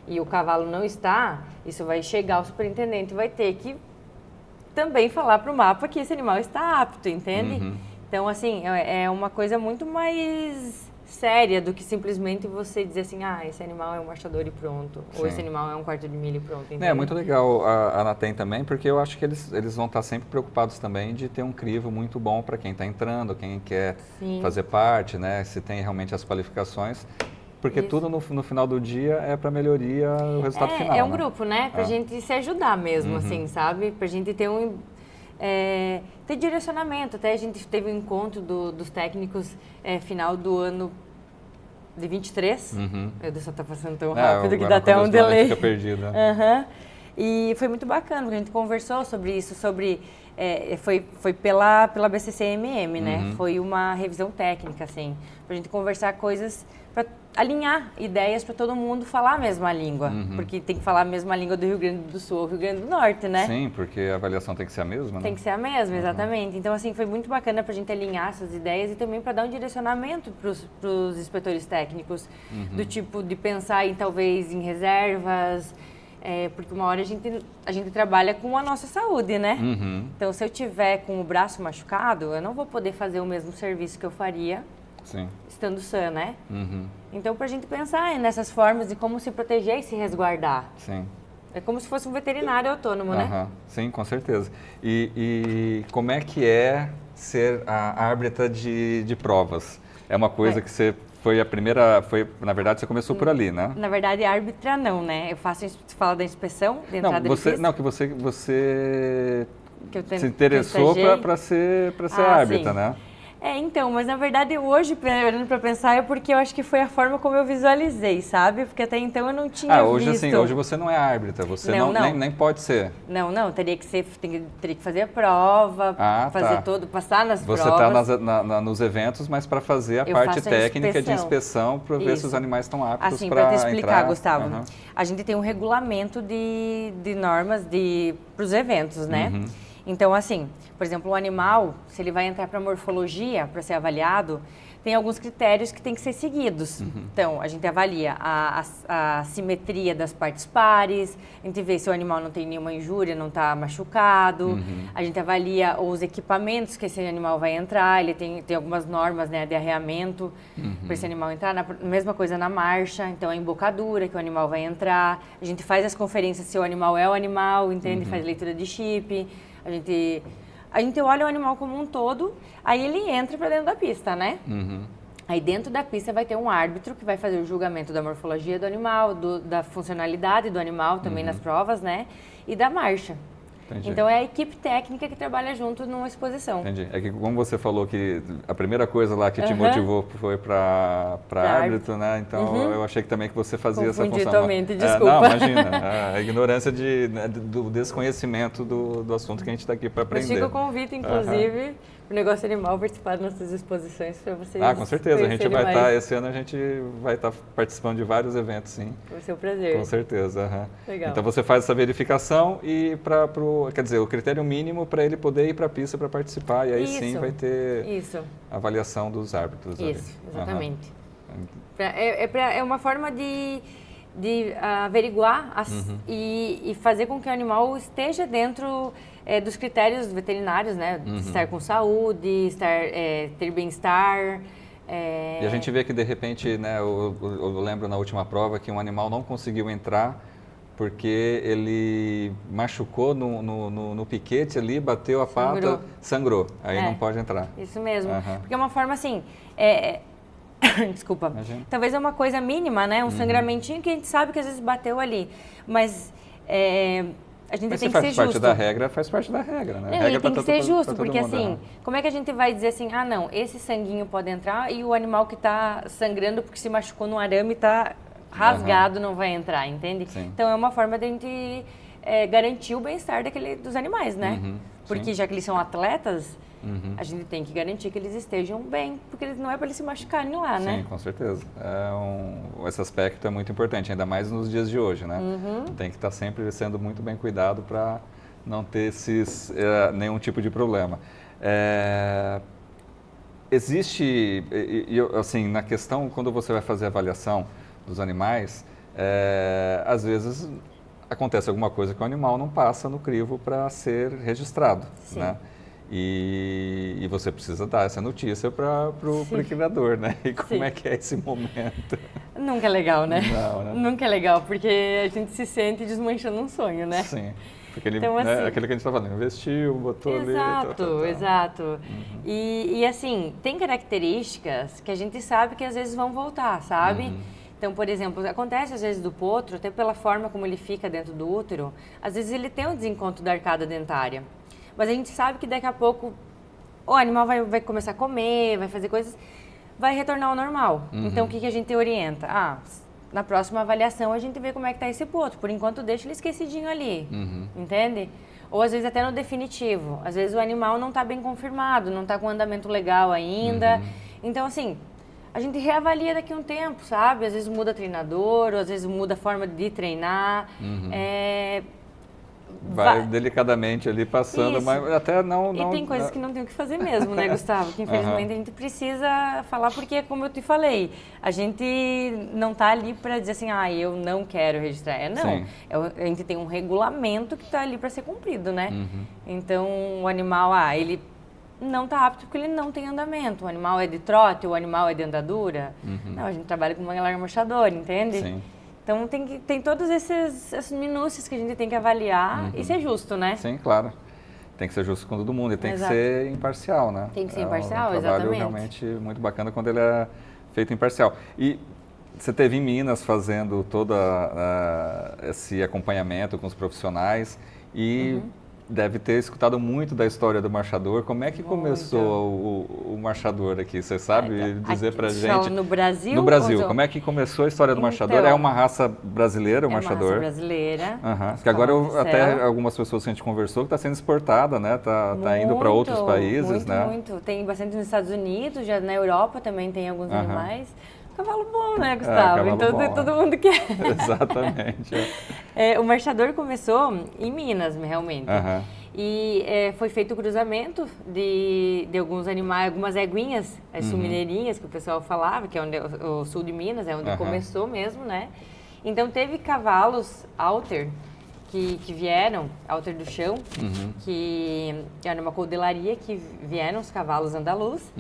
e o cavalo não está, isso vai chegar ao superintendente e vai ter que também falar para o MAPA que esse animal está apto, entende? Então, assim, é uma coisa muito mais séria do que simplesmente você dizer assim, esse animal é um marchador e pronto, Sim. ou esse animal é um quarto de milho e pronto. Entende? É muito legal a Anatem também, porque eu acho que eles vão estar sempre preocupados também de ter um crivo muito bom para quem está entrando, quem quer fazer parte, né? Se tem realmente as qualificações. Porque tudo no final do dia é para melhoria o resultado final. É um grupo, né? Pra gente se ajudar mesmo, assim, sabe? Pra gente ter ter direcionamento. Até a gente teve um encontro dos técnicos final do ano de 23. Meu Deus, só tá passando tão rápido que dá até um delay. Fica perdido. E foi muito bacana, porque a gente conversou sobre isso, foi pela BCCMM, né? Foi uma revisão técnica, assim, pra gente conversar coisas, para alinhar ideias para todo mundo falar a mesma língua, porque tem que falar a mesma língua do Rio Grande do Sul ou Rio Grande do Norte, né? Sim, porque a avaliação tem que ser a mesma, né? Tem que ser a mesma, exatamente. Então, assim, foi muito bacana pra gente alinhar essas ideias e também para dar um direcionamento pros inspetores técnicos, do tipo de pensar talvez em reservas, porque uma hora a gente trabalha com a nossa saúde, né? Então, se eu tiver com o braço machucado, eu não vou poder fazer o mesmo serviço que eu faria estando sã, né? Então, para a gente pensar nessas formas de como se proteger e se resguardar. Sim. É como se fosse um veterinário autônomo, né? Sim, com certeza. E como é que é ser a árbitra de provas? É uma coisa que você... na verdade, você começou por ali, né? Na verdade, árbitra não, né? Você fala da inspeção, de entrada de pista? Não, que você se interessou para ser árbitra, sim. né? Então, mas na verdade hoje, olhando para pensar, é porque eu acho que foi a forma como eu visualizei, sabe? Porque até então eu não tinha hoje visto. Hoje você não é árbitra, você nem pode ser. Não, teria que fazer a prova, fazer passar nas provas. Você está nos eventos, mas para fazer a parte técnica de inspeção, para ver se os animais estão aptos assim, para te explicar, Gustavo, a gente tem um regulamento de normas para os eventos, né? Então, assim, por exemplo, o animal, se ele vai entrar para morfologia, para ser avaliado, tem alguns critérios que têm que ser seguidos. Então, a gente avalia a simetria das partes pares, a gente vê se o animal não tem nenhuma injúria, não está machucado, a gente avalia os equipamentos que esse animal vai entrar, ele tem algumas normas, né, de arreamento para esse animal entrar, mesma coisa na marcha, então a embocadura que o animal vai entrar, a gente faz as conferências se o animal é o animal, entende? Faz leitura de chip, a gente olha o animal como um todo, aí ele entra para dentro da pista, né? Aí dentro da pista vai ter um árbitro que vai fazer o julgamento da morfologia do animal, da funcionalidade do animal também nas provas, né? E da marcha. Entendi. Então é a equipe técnica que trabalha junto numa exposição. Entendi. É que como você falou que a primeira coisa lá que te motivou foi para árbitro, né? Então eu achei que também que você fazia essa função. Totalmente, desculpa. Não, imagina. A ignorância do desconhecimento do assunto que a gente está aqui para aprender. Mas fica o convite, inclusive, para o Negócio Animal participar das nossas exposições para vocês. Com certeza. A gente vai estar, esse ano a gente vai estar participando de vários eventos, sim. Vai ser um prazer. Com certeza. Legal. Então você faz essa verificação e quer dizer, o critério mínimo para ele poder ir para a pista para participar, e aí sim vai ter avaliação dos árbitros. Isso, exatamente. É uma forma de averiguar e fazer com que o animal esteja dentro dos critérios veterinários, né? Estar com saúde, ter bem-estar. E a gente vê que, de repente, né, eu lembro na última prova que um animal não conseguiu entrar porque ele machucou no piquete ali, bateu a pata, sangrou. Aí não pode entrar. Isso mesmo. Porque é uma forma assim... Desculpa. Imagina. Talvez é uma coisa mínima, né? Um sangramentinho que a gente sabe que às vezes bateu ali. Mas a gente tem que ser justo. Faz parte da regra, né? Não, tem que ser justo, porque assim, como é que a gente vai dizer assim, não, esse sanguinho pode entrar e o animal que está sangrando porque se machucou no arame está rasgado não vai entrar, entende? Sim. Então é uma forma de a gente garantir o bem-estar dos animais, né? Porque já que eles são atletas, a gente tem que garantir que eles estejam bem, porque não é para eles se machucarem lá, né? Sim, com certeza. Esse aspecto é muito importante, ainda mais nos dias de hoje, né? Tem que estar sempre sendo muito bem cuidado para não ter nenhum tipo de problema. Existe, assim, na questão, quando você vai fazer a avaliação dos animais, às vezes acontece alguma coisa que o animal não passa no crivo para ser registrado, Sim. né? E você precisa dar essa notícia para o criador, né? E como é que é esse momento? Nunca é legal, né? Não, né? Nunca é legal, porque a gente se sente desmanchando um sonho, né? Sim. Porque ele, então, assim, aquilo que a gente está falando, investiu, botou ali... Exato. E assim, tem características que a gente sabe que às vezes vão voltar, sabe? Então, por exemplo, acontece às vezes do potro, até pela forma como ele fica dentro do útero, às vezes ele tem um desencontro da arcada dentária. Mas a gente sabe que daqui a pouco o animal vai começar a comer, vai fazer coisas, vai retornar ao normal. Então, o que a gente orienta? Na próxima avaliação a gente vê como é que está esse potro. Por enquanto, deixa ele esquecidinho ali, entende? Ou às vezes até no definitivo. Às vezes o animal não está bem confirmado, não está com andamento legal ainda. Então, assim, a gente reavalia daqui a um tempo, sabe? Às vezes muda treinador, ou às vezes muda a forma de treinar. Vai delicadamente ali passando, mas até não... E tem coisas que não tem o que fazer mesmo, né, Gustavo? Que infelizmente a gente precisa falar, porque, como eu te falei, a gente não está ali para dizer assim, eu não quero registrar. Não. A gente tem um regulamento que está ali para ser cumprido, né? Então, o animal, ele não está apto porque ele não tem andamento. O animal é de trote, o animal é de andadura. Não, a gente trabalha com uma largamorchador, entende? Sim. Então, tem todas essas minúcias que a gente tem que avaliar e ser justo, né? Sim, claro. Tem que ser justo com todo mundo e tem que ser imparcial, né? Tem que ser imparcial, exatamente. É um trabalho realmente muito bacana quando ele é feito imparcial. E você esteve em Minas fazendo todo esse acompanhamento com os profissionais e deve ter escutado muito da história do marchador. Como é que começou o marchador aqui? Você sabe dizer pra gente? No Brasil? No Brasil. Como é que começou a história do marchador? É uma raça brasileira, o marchador? É uma raça brasileira. Porque agora até algumas pessoas que a gente conversou que está sendo exportada, né? Tá indo para outros países, né? Muito. Tem bastante nos Estados Unidos, já na Europa também tem alguns animais. Cavalo bom, né, Gustavo? Então bom, todo mundo quer. Exatamente. O marchador começou em Minas, realmente. E foi feito o cruzamento de alguns animais, algumas éguinhas, as sul-mineirinhas, que o pessoal falava, que é onde, o sul de Minas, é onde começou mesmo, né? Então teve cavalos Alter que vieram, Alter do chão, que era uma codelaria que vieram os cavalos andaluz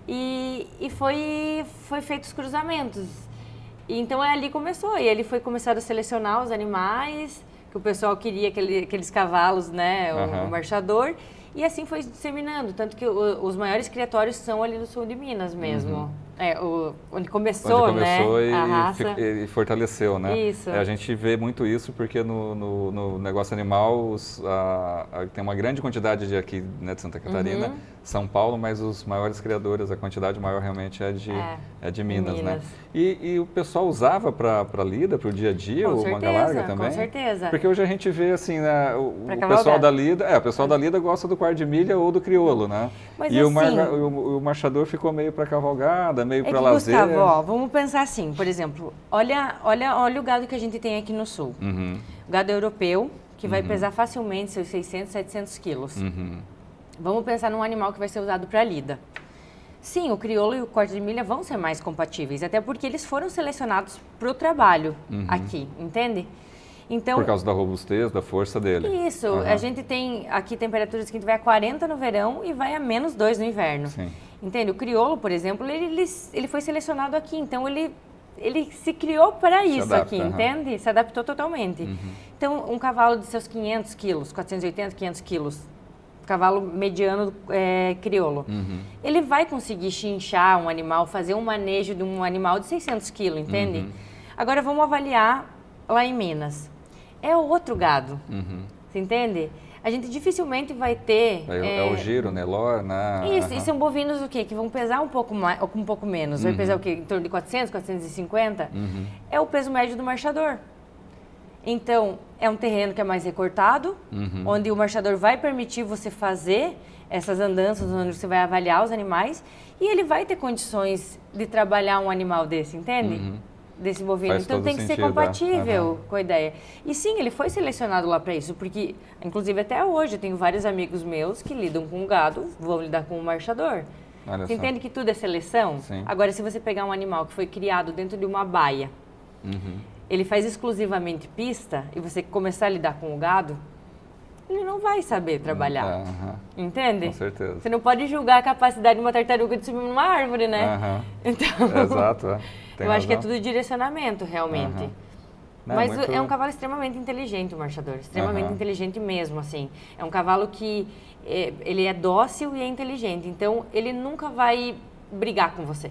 e foi feito os cruzamentos. E então ali começou, e ele foi começado a selecionar os animais, que o pessoal queria aqueles cavalos, né, o marchador, e assim foi disseminando, tanto que os maiores criatórios são ali no sul de Minas mesmo. Onde começou, né, a raça. E fortaleceu, né? Isso. A gente vê muito isso porque no negócio animal tem uma grande quantidade aqui, né, de Santa Catarina, São Paulo, mas os maiores criadores, a quantidade maior realmente é de Minas, né? E o pessoal usava para lida, para o dia a dia, o manga larga também? Com certeza. Porque hoje a gente vê assim, né, o pessoal da lida, o pessoal da lida gosta do quarto de milha ou do crioulo, né? Mas e assim, o marchador ficou meio para cavalgada, meio para lazer. Gustavo, vamos pensar assim, por exemplo, olha o gado que a gente tem aqui no sul. O gado europeu, que vai pesar facilmente seus 600, 700 quilos. Vamos pensar num animal que vai ser usado para lida. Sim, o crioulo e o corte de milha vão ser mais compatíveis, até porque eles foram selecionados para o trabalho aqui, entende? Então, por causa da robustez, da força dele. Isso, a gente tem aqui temperaturas que a gente vai a 40 no verão e vai a -2 no inverno. Sim. Entende? O crioulo, por exemplo, ele foi selecionado aqui, então ele se criou para isso aqui, entende? Se adaptou totalmente. Então, um cavalo de seus 500 quilos, 480, 500 quilos, cavalo mediano crioulo, ele vai conseguir chinchar um animal, fazer um manejo de um animal de 600 quilos, entende? Agora, vamos avaliar lá em Minas. É outro gado, você entende? A gente dificilmente vai ter... É o giro, Nelore, né? Isso, e são bovinos o quê? Que vão pesar um pouco mais, ou um pouco menos. Vai pesar o quê? Em torno de 400, 450? É o peso médio do marchador. Então, é um terreno que é mais recortado, onde o marchador vai permitir você fazer essas andanças, onde você vai avaliar os animais, e ele vai ter condições de trabalhar um animal desse, entende? Desse bovino. Então tem que ser compatível com a ideia. E sim, ele foi selecionado lá para isso, porque, inclusive até hoje, eu tenho vários amigos meus que lidam com gado, vão lidar com o marchador. Você entende que tudo é seleção? Sim. Agora, se você pegar um animal que foi criado dentro de uma baia, ele faz exclusivamente pista, e você começar a lidar com o gado, ele não vai saber trabalhar. Entende? Com certeza. Você não pode julgar a capacidade de uma tartaruga de subir numa árvore, né? Então, exato, eu acho que é tudo direcionamento, realmente. Mas é um cavalo extremamente inteligente, o marchador. Extremamente inteligente mesmo, assim. É um cavalo que ele é dócil e é inteligente. Então, ele nunca vai brigar com você.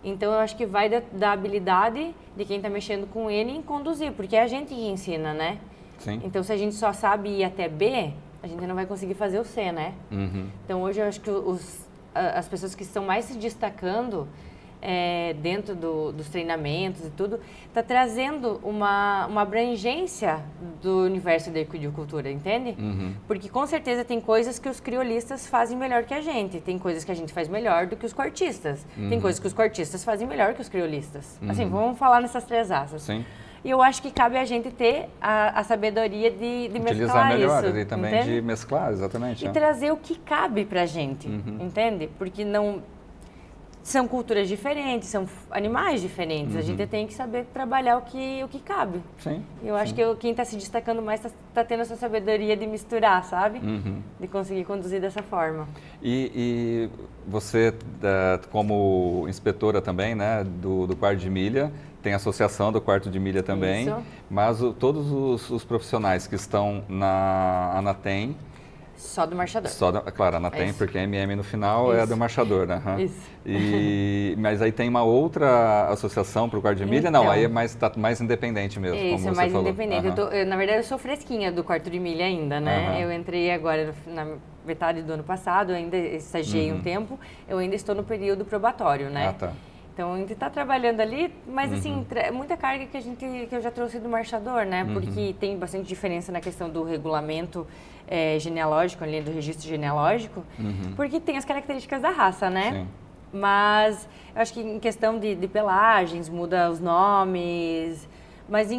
Então, eu acho que vai da habilidade de quem está mexendo com ele em conduzir, porque é a gente que ensina, né? Sim. Então, se a gente só sabe ir até B, a gente não vai conseguir fazer o C, né? Então, hoje eu acho que as pessoas que estão mais se destacando dentro dos treinamentos e tudo, está trazendo uma abrangência do universo da equidicultura, entende? Porque com certeza tem coisas que os criolistas fazem melhor que a gente, tem coisas que a gente faz melhor do que os cortistas, tem coisas que os cortistas fazem melhor que os criolistas. Assim, vamos falar nessas três asas. Sim. E eu acho que cabe a gente ter a sabedoria de utilizar mesclar melhor, isso. E também entende? de mesclar, exatamente. E trazer o que cabe pra gente, entende? Porque não... São culturas diferentes, são animais diferentes. A gente tem que saber trabalhar o que cabe. Sim. Eu acho que quem está se destacando mais está tendo essa sabedoria de misturar, sabe? De conseguir conduzir dessa forma. E você, como inspetora também, né, do quarto de milha, tem a associação do quarto de milha também. Isso. Mas todos os profissionais que estão na Anatem... Só do marchador. Claro, a Anatem, porque MM no final Isso. é a do marchador, né? Isso. Mas aí tem uma outra associação para o quarto de milha? Então, não, aí tá mais independente mesmo, como você falou. Isso, é mais independente. Na verdade, eu sou fresquinha do quarto de milha ainda, né? Eu entrei agora na metade do ano passado, eu ainda estagiei um tempo, eu ainda estou no período probatório, né? Ah, tá. Então, a gente está trabalhando ali, mas assim, muita carga que eu já trouxe do marchador, né? Porque tem bastante diferença na questão do regulamento genealógico, ali do registro genealógico, porque tem as características da raça, né? Sim. Mas eu acho que em questão de pelagens, muda os nomes, mas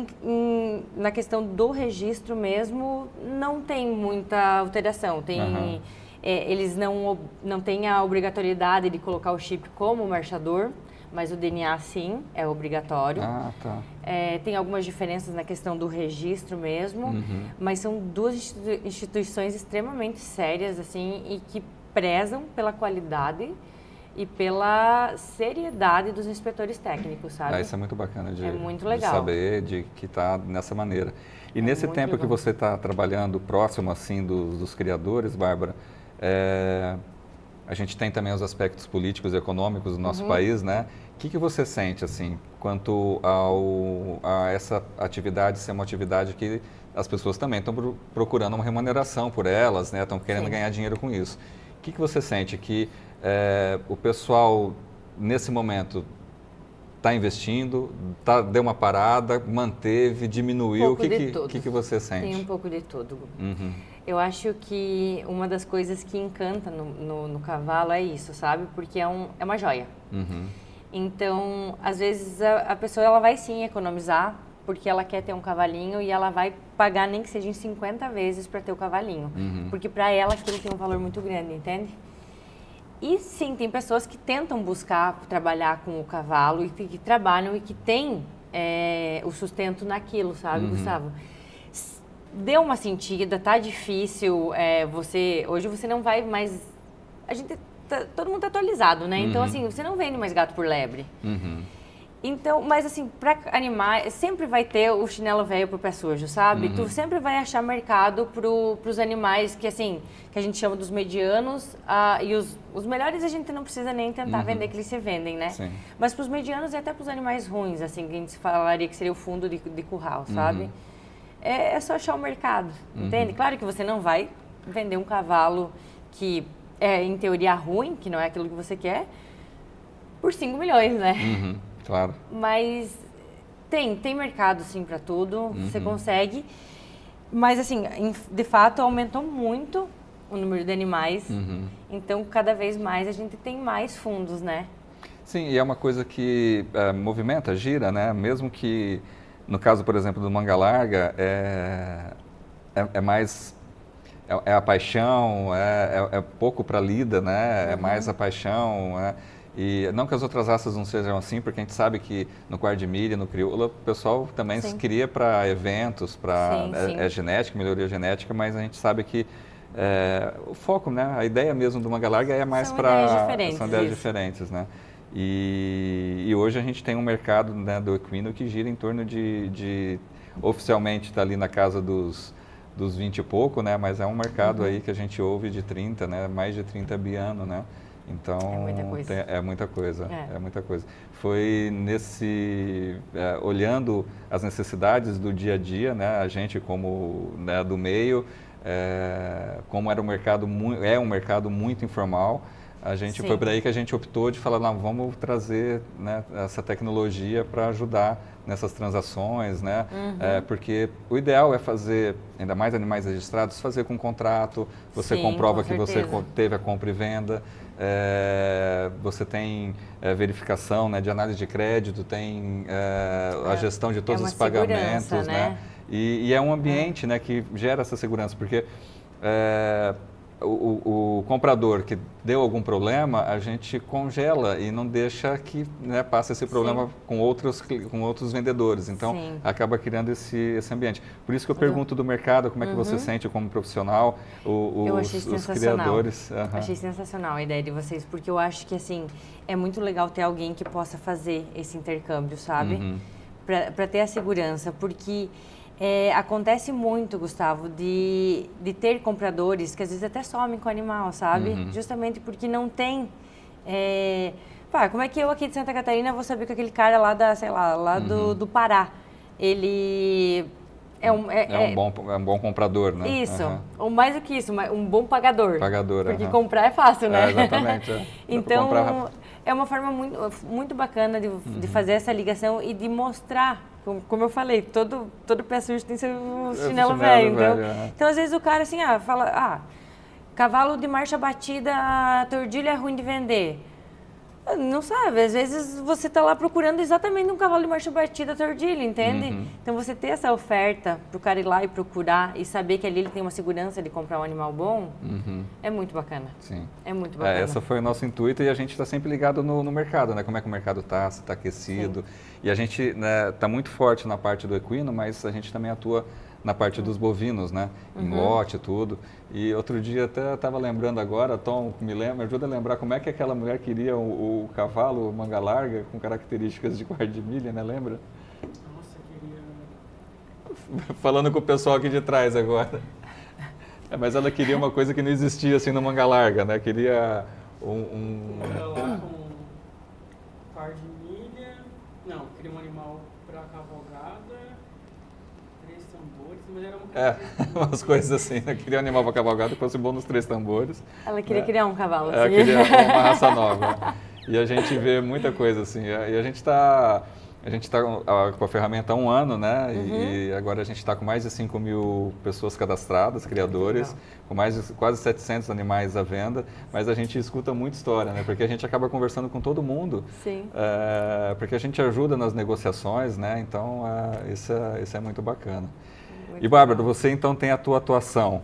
na questão do registro mesmo, não tem muita alteração. Eles não têm a obrigatoriedade de colocar o chip como marchador, mas o DNA sim, é obrigatório. Ah, tá. Tem algumas diferenças na questão do registro mesmo, mas são duas instituições extremamente sérias, assim, e que prezam pela qualidade e pela seriedade dos inspetores técnicos, sabe? Isso é muito bacana de saber que está nessa maneira. E nesse tempo que você está trabalhando próximo, assim, dos criadores, Bárbara, a gente tem também os aspectos políticos e econômicos do nosso país, né? O que você sente, assim, quanto a essa atividade ser uma atividade que as pessoas também estão procurando uma remuneração por elas, né? Estão querendo ganhar dinheiro com isso. O que você sente que o pessoal, nesse momento, está investindo, deu uma parada, manteve, diminuiu? Um pouco de tudo. O que você sente? Tem um pouco de tudo. Eu acho que uma das coisas que encanta no cavalo é isso, sabe? Porque é uma joia. Então, às vezes, a pessoa ela vai sim economizar, porque ela quer ter um cavalinho e ela vai pagar nem que seja em 50 vezes para ter o cavalinho. Porque para ela aquilo tem um valor muito grande, entende? E sim, tem pessoas que tentam buscar trabalhar com o cavalo e que trabalham e que têm o sustento naquilo, sabe, Gustavo? Deu uma sentida, tá difícil, hoje você não vai mais... todo mundo tá atualizado, né? Então, assim, você não vende mais gato por lebre. Então, mas assim, para animais, sempre vai ter o chinelo velho pro pé sujo, sabe? Tu sempre vai achar mercado pros animais que, assim, que a gente chama dos medianos, e os melhores a gente não precisa nem tentar vender, que eles se vendem, né? Sim. Mas pros medianos e até pros animais ruins, assim, que a gente falaria que seria o fundo de curral, sabe? É só achar o mercado, entende? Claro que você não vai vender um cavalo que é, em teoria, ruim, que não é aquilo que você quer, por 5 milhões, né? Claro. Mas Tem mercado sim para tudo, você consegue, mas assim, de fato aumentou muito o número de animais, então cada vez mais a gente tem mais fundos, né? Sim, e é uma coisa que movimenta, gira, né? Mesmo que, no caso, por exemplo, do Manga Larga, é mais... É a paixão, é pouco para lida, né? É mais a paixão, E não que as outras raças não sejam assim, porque a gente sabe que no quarto de milha, no crioula, o pessoal também se cria para eventos, é genética, melhoria genética, mas a gente sabe que o foco, né? A ideia mesmo do Manga Larga é mais para... São ideias diferentes, né? E hoje a gente tem um mercado, né, do equino que gira em torno de oficialmente está ali na casa dos 20 e pouco, né? Mas é um mercado aí que a gente ouve de 30, né? Mais de 30 biano, né? Então, é muita coisa. É muita coisa. Foi olhando as necessidades do dia a dia, né? A gente como, né, do meio, como era um mercado um mercado muito informal, a gente foi por aí que a gente optou de falar, não, vamos trazer, né, essa tecnologia para ajudar nessas transações, né? Porque o ideal é fazer, ainda mais animais registrados, fazer com contrato, você comprova que você teve a compra e venda, você tem verificação, né, de análise de crédito, tem a gestão de todos os pagamentos, né? E é um ambiente, né, que gera essa segurança, porque o comprador que deu algum problema, a gente congela e não deixa que, né, passe esse problema com outros vendedores. Então, acaba criando esse ambiente. Por isso que eu pergunto do mercado, como é que você sente como profissional, os criadores. Achei sensacional a ideia de vocês, porque eu acho que, assim, é muito legal ter alguém que possa fazer esse intercâmbio, sabe? Para ter a segurança, porque... acontece muito, Gustavo, de ter compradores que às vezes até somem com o animal, sabe? Justamente porque não tem... como é que eu aqui de Santa Catarina vou saber que aquele cara lá do Pará, ele... É um bom comprador, né? Isso, ou mais do que isso, um bom pagador. Porque comprar é fácil, né? Exatamente. Então, é uma forma muito bacana de fazer essa ligação e de mostrar, como eu falei, todo pé sujo tem seu chinelo velho. Então, às vezes o cara assim, fala, cavalo de marcha batida, a tordilha é ruim de vender. Não sabe, às vezes você está lá procurando exatamente um cavalo de marcha batida tordilha, entende? Então você ter essa oferta para o cara ir lá e procurar e saber que ali ele tem uma segurança de comprar um animal bom, é muito bacana. Sim. É muito bacana. Esse foi o nosso intuito e a gente está sempre ligado no mercado, né? Como é que o mercado está, se está aquecido. E a gente está muito forte na parte do equino, mas a gente também atua na parte dos bovinos, né? Em lote e tudo. E outro dia até estava lembrando agora, Tom, me ajuda a lembrar como é que aquela mulher queria o cavalo Manga Larga com características de quarto de milha, né? Lembra? Nossa, queria... Falando com o pessoal aqui de trás agora. Mas ela queria uma coisa que não existia assim no Manga Larga, né? Queria Ela lá com par de milha... Não, queria um animal para cavalgada... 3 tambores, mas era umas coisas assim, né? Queria um animal para cavalgada que fosse bom nos 3 tambores. Ela queria criar um cavalo, assim. Ela queria uma raça nova. E a gente vê muita coisa assim. E a gente está com a ferramenta há 1 ano, né? E agora a gente está com mais de 5 mil pessoas cadastradas, criadores, com quase 700 animais à venda, mas a gente escuta muita história, né? Porque a gente acaba conversando com todo mundo. Sim. Porque a gente ajuda nas negociações, né? Então, isso é muito bacana. E, Bárbara, você então tem a tua atuação.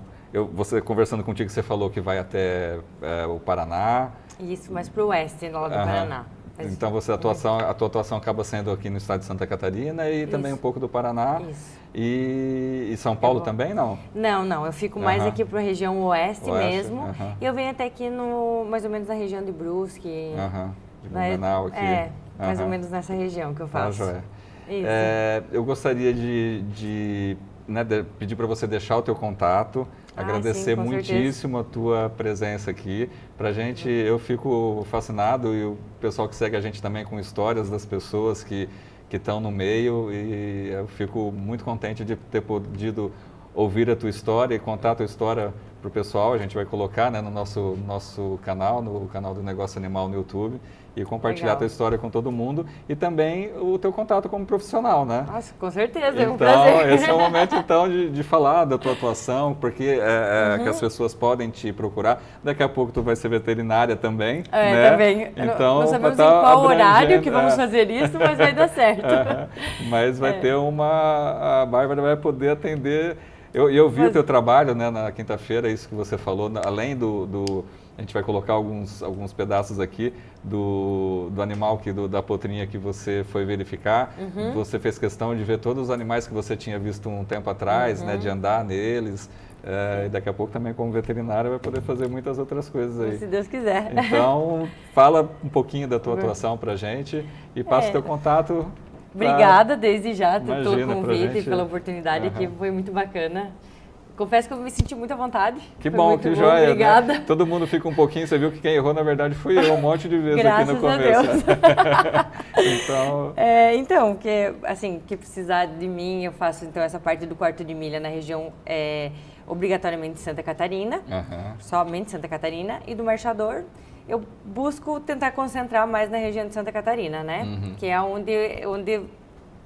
Você conversando contigo, você falou que vai até o Paraná. Isso, mas para o oeste, lá do Paraná. Então, a tua atuação acaba sendo aqui no estado de Santa Catarina e também um pouco do Paraná. Isso. E São Paulo também, não? Não, eu fico mais aqui para a região oeste mesmo. E eu venho até aqui mais ou menos na região de Brusque. De Blumenau aqui. Mais ou menos nessa região que eu faço. Isso. Eu gostaria de pedir para você deixar o teu contato, agradecer muitíssimo a tua presença aqui. Pra gente, eu fico fascinado e o pessoal que segue a gente também com histórias das pessoas que estão no meio e eu fico muito contente de ter podido ouvir a tua história e contar a tua história o pessoal, a gente vai colocar, né, no nosso canal, no canal do Negócio Animal no YouTube, e compartilhar a tua história com todo mundo e também o teu contato como profissional, né? Nossa, com certeza, é um então, prazer. esse é o momento, então, de falar da tua atuação, porque que as pessoas podem te procurar. Daqui a pouco tu vai ser veterinária também, né? Também. Então, não sabemos em qual horário que vamos fazer isso, mas vai dar certo. Mas vai ter a Bárbara vai poder atender. Eu vi o teu trabalho, né, na quinta-feira, isso que você falou, além a gente vai colocar alguns pedaços aqui do animal, da potrinha que você foi verificar. Você fez questão de ver todos os animais que você tinha visto um tempo atrás, né, de andar neles. E daqui a pouco também, como veterinária, vai poder fazer muitas outras coisas aí. Se Deus quiser. Então, fala um pouquinho da tua atuação pra gente e passa o teu contato. Obrigada desde já pelo convite e pela gente. oportunidade aqui, foi muito bacana. Confesso que eu me senti muito à vontade. Que bom, que joia. Obrigada. Né? Todo mundo fica um pouquinho, você viu que quem errou na verdade fui eu, um monte de vezes aqui no começo. Graças a Deus. Então, que precisar de mim, eu faço então essa parte do quarto de milha na região obrigatoriamente de Santa Catarina, somente Santa Catarina, e do marchador eu busco tentar concentrar mais na região de Santa Catarina, né? Que é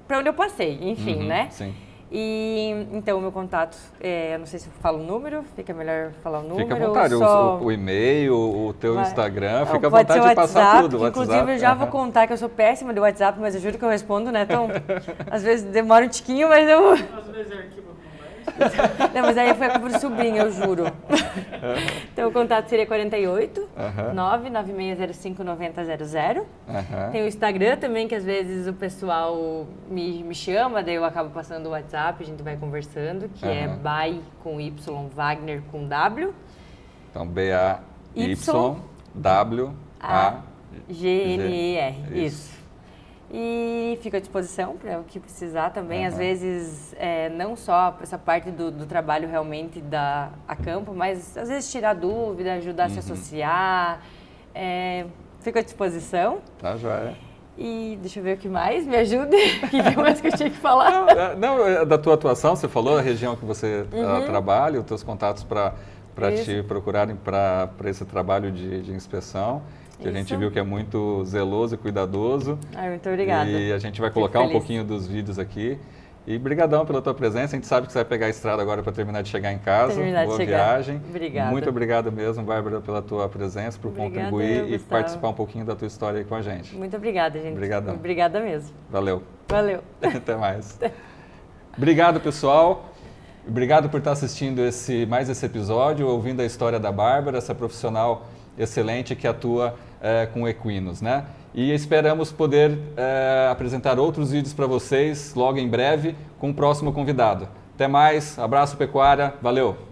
para onde eu passei, enfim, né? Sim. E então o meu contato, eu não sei se eu falo o número, fica melhor falar o número. Fica à vontade, o e-mail, o teu Instagram, fica à pode vontade de passar tudo. Inclusive eu já vou contar que eu sou péssima de WhatsApp, mas eu juro que eu respondo, né? Então, às vezes demora um tiquinho, mas eu... Às vezes é arquivo a conversa. Não, mas aí foi por sobrinho, eu juro. Então o contato seria 48 99605 9000. Tem o Instagram também, que às vezes o pessoal me chama, daí eu acabo passando o WhatsApp, a gente vai conversando, que é By com Y, Wagner com W. Então B-A-Y-W-A-G-N-E-R. Isso. E fico à disposição para o que precisar também. Às vezes, não só essa parte do trabalho realmente a campo, mas às vezes tirar dúvida, ajudar a se associar. Fico à disposição. Tá, joia. E deixa eu ver o que mais, me ajude. O que mais que eu tinha que falar? Não, da tua atuação, você falou a região que você trabalha, os teus contatos para te procurarem para esse trabalho de inspeção. Que a gente viu que é muito zeloso e cuidadoso. Muito obrigada. E a gente vai colocar um pouquinho dos vídeos aqui. E brigadão pela tua presença. A gente sabe que você vai pegar a estrada agora para terminar de chegar em casa. Boa viagem. Obrigada. Muito obrigado mesmo, Bárbara, pela tua presença, por contribuir e participar um pouquinho da tua história aí com a gente. Muito obrigada, gente. Obrigadão. Obrigada mesmo. Valeu. Até mais. Obrigado, pessoal. Obrigado por estar assistindo mais esse episódio, ouvindo a história da Bárbara, essa profissional excelente que atua com equinos, né? E esperamos poder apresentar outros vídeos para vocês logo em breve com o próximo convidado. Até mais, abraço pecuária, valeu!